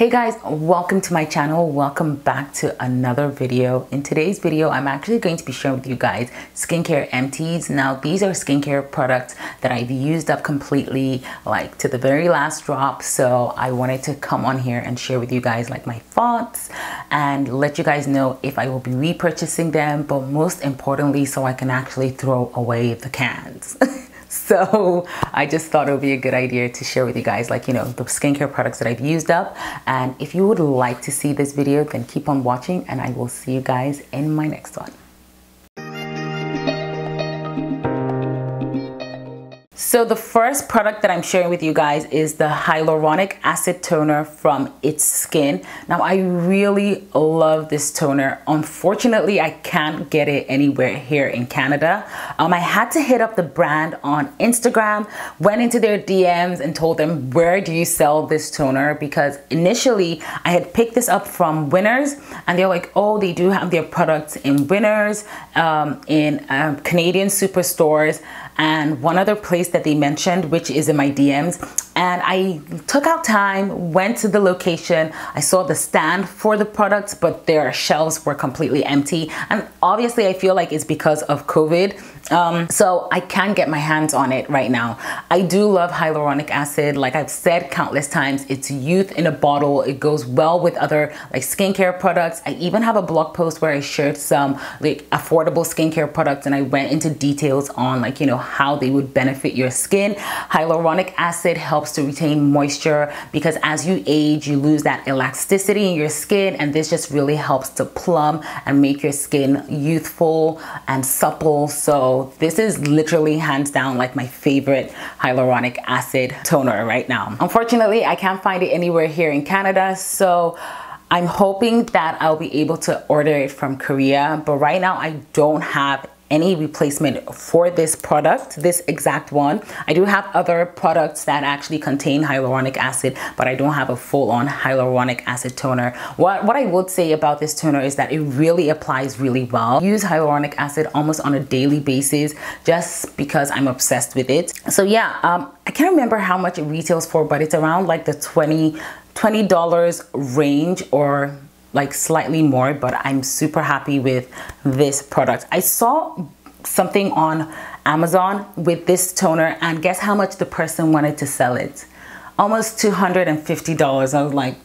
Hey guys, welcome to my channel. Welcome back to another video. In today's video, I'm actually going to be sharing with you guys Skincare Empties. Now, these are skincare products that I've used up completely, like to the very last drop. So I wanted to come on here and share with you guys like my thoughts and let you guys know if I will be repurchasing them, but most importantly, so I can actually throw away the cans. So I just thought it would be a good idea to share with you guys the skincare products that I've used up. And if you would like to see this video, then keep on watching and I will see you guys in my next one. So the first product that I'm sharing with you guys is the Hyaluronic Acid Toner from It's Skin. Now, I really love this toner. Unfortunately, I can't get it anywhere here in Canada. I had to hit up the brand on Instagram, went into their DMs and told them, where do you sell this toner? Because initially I had picked this up from Winners and they're like, oh, they do have their products in Winners, in Canadian superstores, and one other place that they mentioned, which is in my DMs. And I took out time, went to the location. I saw the stand for the products, but their shelves were completely empty. And obviously I feel like it's because of COVID. So I can't get my hands on it right now. I do love hyaluronic acid. Like I've said countless times, it's youth in a bottle. It goes well with other like skincare products. I even have a blog post where I shared some like affordable skincare products and I went into details on how they would benefit your skin. Hyaluronic acid helps to retain moisture because as you age, you lose that elasticity in your skin, and this just really helps to plump and make your skin youthful and supple. So this is literally hands down like my favorite hyaluronic acid toner right now. Unfortunately, I can't find it anywhere here in Canada, so I'm hoping that I'll be able to order it from Korea, but right now I don't have any replacement for this product, this exact one. I do have other products that actually contain hyaluronic acid, but I don't have a full-on hyaluronic acid toner. What I would say about this toner is that it really applies really well. I use hyaluronic acid almost on a daily basis just because I'm obsessed with it. So yeah, I can't remember how much it retails for, but it's around like the $20 range or like slightly more, but I'm super happy with this product. I saw something on Amazon with this toner and guess how much the person wanted to sell it? Almost $250. I was like,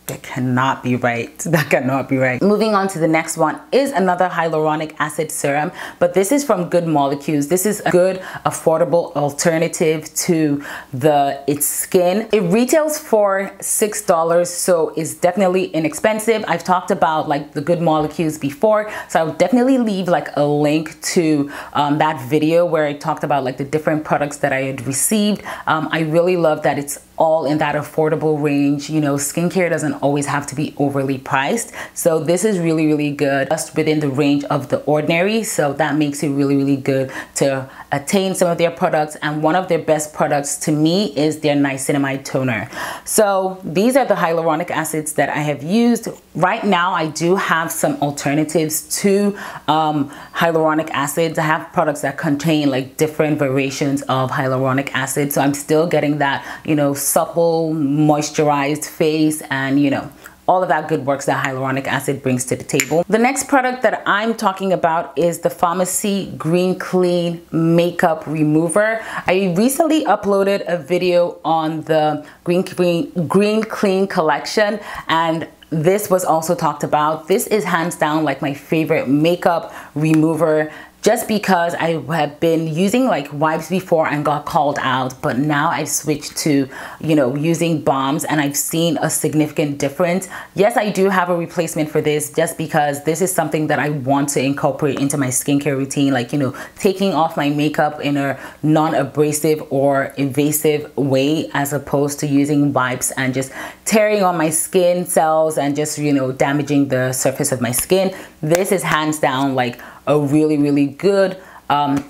that cannot be right. That cannot be right. Moving on to the next one is another hyaluronic acid serum, but this is from Good Molecules. This is a good, affordable alternative to the It's Skin. It retails for $6, so it's definitely inexpensive. I've talked about like the Good Molecules before, so I'll definitely leave like a link to that video where I talked about like the different products that I had received. I really love that it's all in that affordable range. Skincare doesn't always have to be overly priced, so this is really, really good, just within the range of the ordinary. So that makes it really, really good to attain some of their products. And one of their best products to me is their niacinamide toner. So these are the hyaluronic acids that I have used. Right now I do have some alternatives to hyaluronic acids. I have products that contain like different variations of hyaluronic acid, so I'm still getting that supple, moisturized face and all of that good works that hyaluronic acid brings to the table. The next product that I'm talking about is the Pharmacy Green Clean Makeup Remover. I recently uploaded a video on the Green Clean collection, and this was also talked about. This is hands down like my favorite makeup remover, just because I have been using like wipes before and got called out, but now I've switched to, using balms and I've seen a significant difference. Yes, I do have a replacement for this just because this is something that I want to incorporate into my skincare routine, like, taking off my makeup in a non-abrasive or invasive way, as opposed to using wipes and just tearing on my skin cells and just, damaging the surface of my skin. This is hands down like a really, really good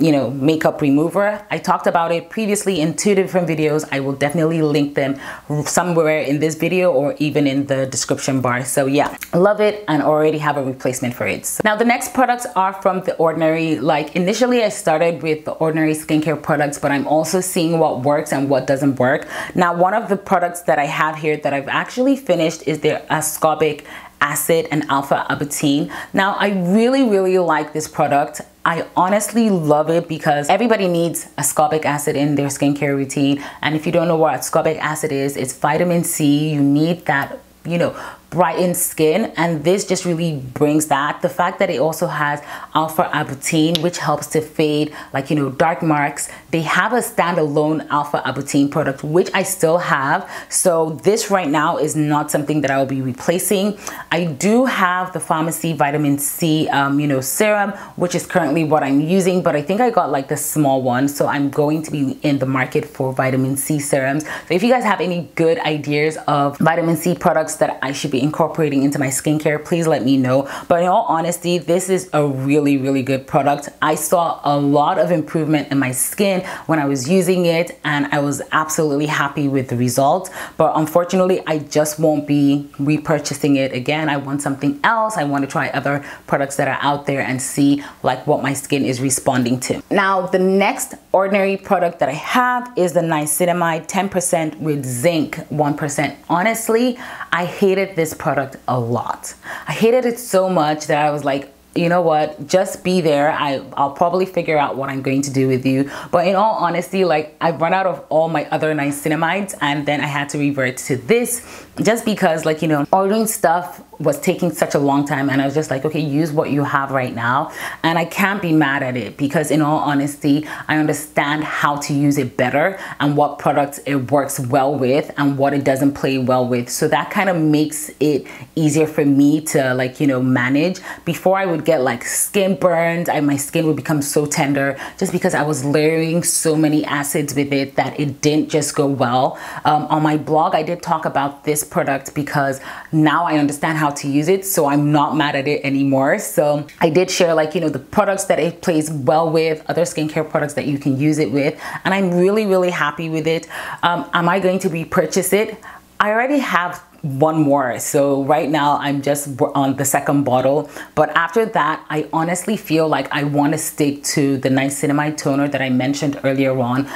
you know, makeup remover. I talked about it previously in 2 different videos. I will definitely link them somewhere in this video or even in the description bar. So yeah, love it and already have a replacement for it. So now the next products are from The Ordinary. Like initially I started with The Ordinary skincare products, but I'm also seeing what works and what doesn't work. Now one of the products that I have here that I've actually finished is their Ascorbic Acid and Alpha Abutine. Now I really like this product. I honestly love it because everybody needs ascorbic acid in their skincare routine. And if you don't know what ascorbic acid is, it's vitamin C. You need that, you know, brightened skin, and this just really brings that. The fact that it also has alpha abutine, which helps to fade, like, you know, dark marks. They have a standalone alpha abutine product, which I still have. So this right now is not something that I will be replacing. I do have the pharmacy vitamin C, you know, serum, which is currently what I'm using, but I think I got like the small one. So I'm going to be in the market for vitamin C serums. So if you guys have any good ideas of vitamin C products that I should be incorporating into my skincare, please let me know. But in all honesty, this is a really good product. I saw a lot of improvement in my skin when I was using it, and I was absolutely happy with the results. But unfortunately, I just won't be repurchasing it again. I want something else. I want to try other products that are out there and see like what my skin is responding to. Now the next Ordinary product that I have is the niacinamide 10% with zinc 1%. Honestly, I hated this product a lot. I hated it so much that I was like, you know what, just be there. I'll probably figure out what I'm going to do with you. But in all honesty, like, I've run out of all my other niacinamides, and then I had to revert to this just because, like, you know, ordering stuff was taking such a long time, and I was just like, okay, use what you have right now. And I can't be mad at it because in all honesty, I understand how to use it better and what products it works well with and what it doesn't play well with. So that kind of makes it easier for me to, like, you know, manage. Before I would get like skin burns, my skin would become so tender just because I was layering so many acids with it that it didn't just go well. On my blog, I did talk about this product because now I understand how to use it, so I'm not mad at it anymore. So I did share, like, you know, the products that it plays well with, other skincare products that you can use it with, and I'm really happy with it. Am I going to repurchase it? I already have one more, so right now I'm just on the second bottle. But after that, I honestly feel like I want to stick to the niacinamide toner that I mentioned earlier on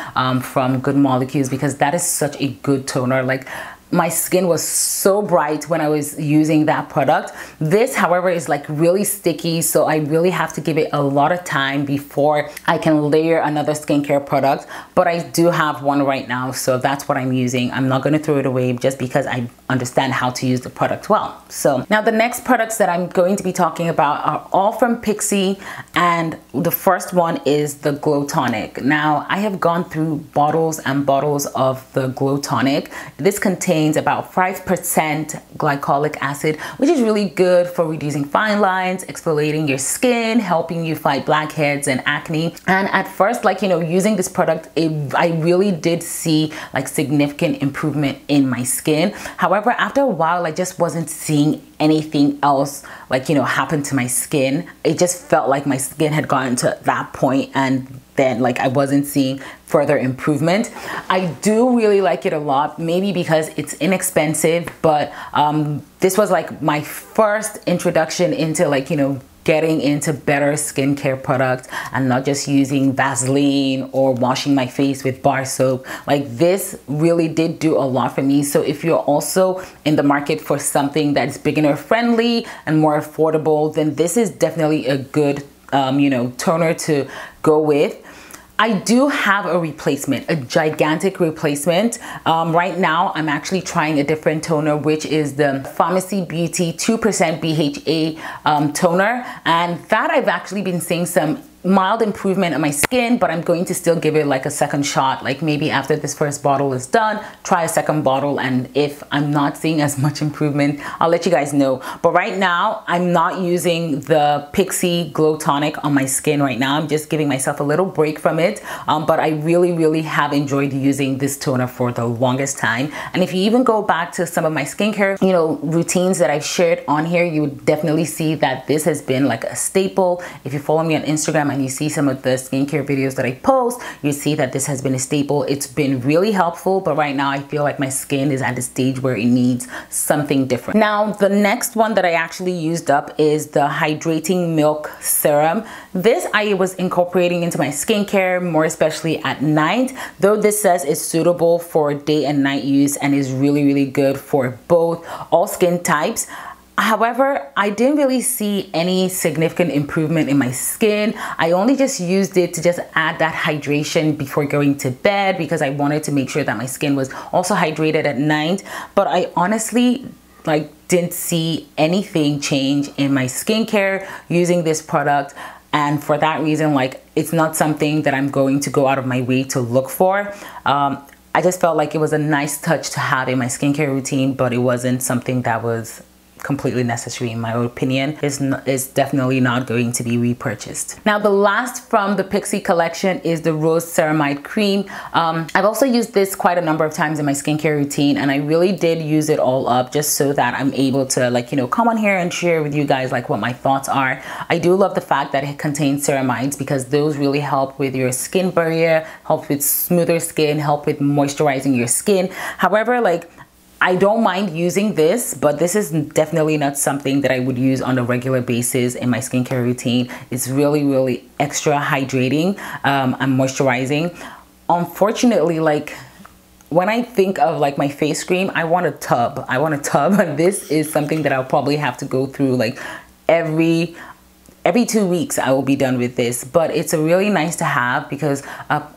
from Good Molecules, because that is such a good toner. Like, my skin was so bright when I was using that product. This, however, is like really sticky, so I really have to give it a lot of time before I can layer another skincare product. But I do have one right now, so that's what I'm using. I'm not going to throw it away just because I understand how to use the product well. So now the next products that I'm going to be talking about are all from Pixi, and the first one is the Glow Tonic. Now I have gone through bottles and bottles of the Glow Tonic. This contains about 5% glycolic acid, which is really good for reducing fine lines, exfoliating your skin, helping you fight blackheads and acne. And at first, like, you know, using this product, I really did see like significant improvement in my skin. However, after a while, I just wasn't seeing anything else, like, you know, happen to my skin. It just felt like my skin had gotten to that point, and then like I wasn't seeing further improvement. I do really like it a lot, maybe because it's inexpensive, but this was like my first introduction into, like, you know, getting into better skincare products and not just using Vaseline or washing my face with bar soap. Like, this really did do a lot for me. So if you're also in the market for something that's beginner friendly and more affordable, then this is definitely a good you know, toner to go with. I do have a replacement, a gigantic replacement. Right now, I'm actually trying a different toner, which is the Pharmacy Beauty 2% BHA toner. And that I've actually been seeing some mild improvement on my skin, but I'm going to still give it like a second shot. Like, maybe after this first bottle is done, try a second bottle, and if I'm not seeing as much improvement, I'll let you guys know. But right now, I'm not using the Pixi Glow Tonic on my skin right now. I'm just giving myself a little break from it, but I really have enjoyed using this toner for the longest time. And if you even go back to some of my skincare, you know, routines that I've shared on here, you would definitely see that this has been like a staple. If you follow me on Instagram, I and you see some of the skincare videos that I post, you see that this has been a staple. It's been really helpful, but right now I feel like my skin is at the stage where it needs something different. Now, the next one that I actually used up is the Hydrating Milk Serum. This I was incorporating into my skincare, more especially at night, though this says it's suitable for day and night use and is really good for both all skin types. However, I didn't really see any significant improvement in my skin. I only just used it to just add that hydration before going to bed because I wanted to make sure that my skin was also hydrated at night. But I honestly didn't see anything change in my skincare using this product. And for that reason, it's not something that I'm going to go out of my way to look for. I just felt like it was a nice touch to have in my skincare routine, but it wasn't something that was completely necessary in my opinion. It's definitely not going to be repurchased. Now, the last from the Pixi collection is the Rose Ceramide Cream. I've also used this quite a number of times in my skincare routine, and I really did use it all up just so that I'm able to come on here and share with you guys what my thoughts are. I do love the fact that it contains ceramides because those really help with your skin barrier, help with smoother skin, help with moisturizing your skin. However, I don't mind using this, but this is definitely not something that I would use on a regular basis in my skincare routine. It's really extra hydrating and moisturizing. Unfortunately, when I think of my face cream, I want a tub. And this is something that I'll probably have to go through every 2 weeks. I will be done with this, but it's a really nice to have because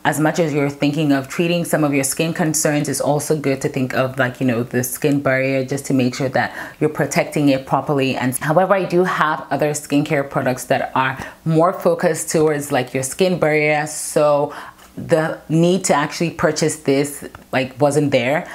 as much as you're thinking of treating some of your skin concerns, it's also good to think of the skin barrier just to make sure that you're protecting it properly. And however, I do have other skincare products that are more focused towards your skin barrier, so the need to actually purchase this wasn't there.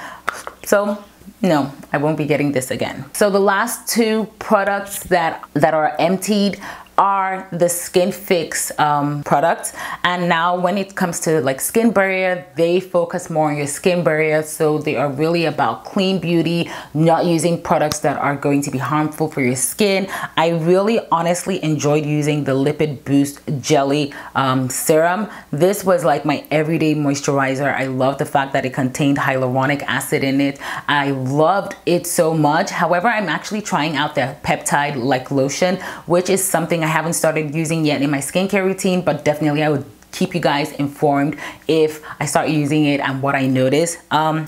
So no, I won't be getting this again. So the last two products that are emptied are the Skin Fix products. And now when it comes to skin barrier, they focus more on your skin barrier. So they are really about clean beauty, not using products that are going to be harmful for your skin. I really honestly enjoyed using the Lipid Boost Jelly Serum. This was my everyday moisturizer. I love the fact that it contained hyaluronic acid in it. I loved it so much. However, I'm actually trying out the peptide lotion, which is something I haven't started using yet in my skincare routine, but definitely I would keep you guys informed if I start using it and what I notice.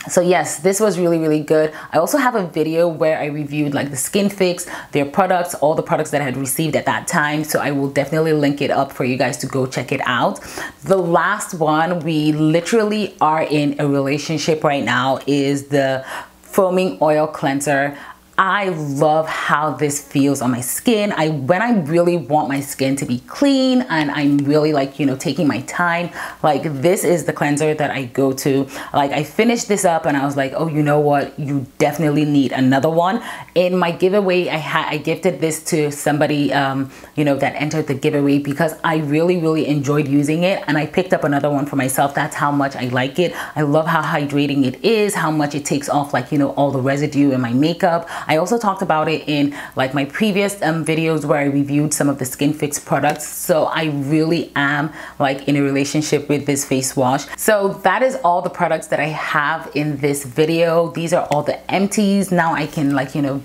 So yes, this was really good. I also have a video where I reviewed the Skin Fix, their products, all the products that I had received at that time. So I will definitely link it up for you guys to go check it out. The last one, we literally are in a relationship right now, is the Foaming Oil Cleanser. I love how this feels on my skin. When I really want my skin to be clean and I'm really taking my time, this is the cleanser that I go to. I finished this up and I was like, oh, you know what? You definitely need another one. In my giveaway, I gifted this to somebody, that entered the giveaway because I really enjoyed using it, and I picked up another one for myself. That's how much I like it. I love how hydrating it is, how much it takes off all the residue in my makeup. I also talked about it in my previous videos where I reviewed some of the Skin Fix products. So I really am in a relationship with this face wash. So that is all the products that I have in this video. These are all the empties. Now I can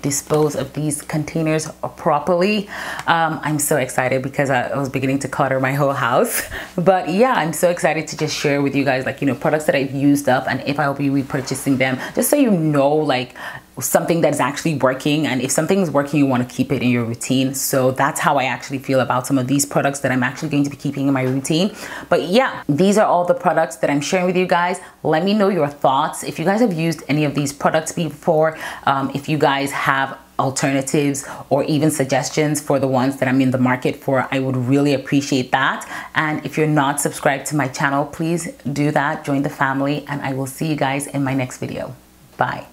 dispose of these containers properly. I'm so excited because I was beginning to clutter my whole house. But yeah, I'm so excited to just share with you guys products that I've used up and if I'll be repurchasing them, just so you know something that's actually working, and if something is working, you want to keep it in your routine. So that's how I actually feel about some of these products that I'm actually going to be keeping in my routine. But yeah, these are all the products that I'm sharing with you guys. Let me know your thoughts if you guys have used any of these products before, if you guys have alternatives or even suggestions for the ones that I'm in the market for. I would really appreciate that. And if you're not subscribed to my channel, please do that, join the family, and I will see you guys in my next video. Bye.